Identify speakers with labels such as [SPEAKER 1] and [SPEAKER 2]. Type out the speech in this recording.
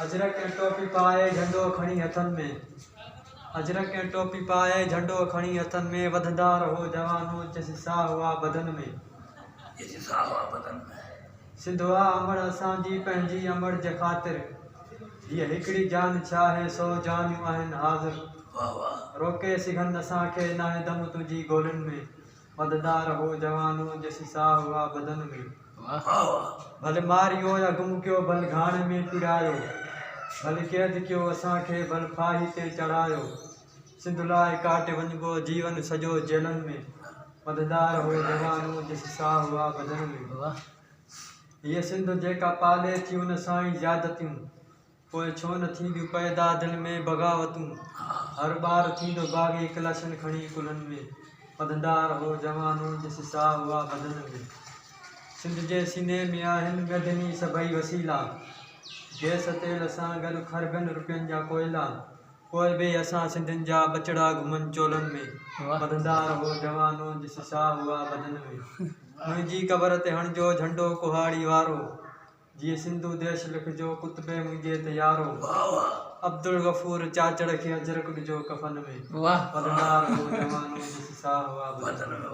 [SPEAKER 1] अजरक ऐं टोपी पाए झंडो खणी हथनि में, अजरक ऐं टोपी पाए झंडो खणी हथनि में, वधंदा रहो जवानो जैसे साह हुआ बदन में, सिंधुआ अमड़ असांजी पंहिंजी अमड़ जे ख़ातिर, हीअ हिकिड़ी जान छा है सौ जानियूं आहिनि हाज़िर, रोके सघनि असांखे नाहे दम तुंहिंजी गोलियुनि में, वधंदा रहो जवानो जैसे साह हुआ बदन में, भले मारियो या गुम कयो भले घाण में पिरायो, भले कैद कयो असांखे भले फाही ते चढ़ायो, सिंध लाइ काटे वञिबो जीवन सॼो जेलनि में, वधंदा रहो जवानो जैसे साह हुआ बदन में। हीअ सिंध जेका पाले थी उन सां ई ज़्यादतियूं, पोइ छो न थींदियूं पैदा दिलि में बग़ावतूं, हर ॿार थींदो बाग़ी कलशनि खणी कुलनि में, वधंदा रहो जवानो जैसे साह हुआ बदन में। सिंध जे सीने में आहिनि गदनी सभई वसीला, गैस तेल सां गॾु खरबनि रुपयनि जा कोयला, पोइ बि असां सिंधियुनि जा बचड़ा घुमनि चोलनि में, वधंदा रहो जवानो जैसे साह हुआ बदन में। मुंहिंजी क़बर ते हणिजो झंडो कुहाड़ी वारो, जीअं सिंधु देश लिखिजो कुतबे मुंहिंजे ते यारो, अब्दुल गफूर चाचड़ खे अजरक ॾिजो कफन में, वधंदा रहो जवानो जैसे साह हुआ बदन में।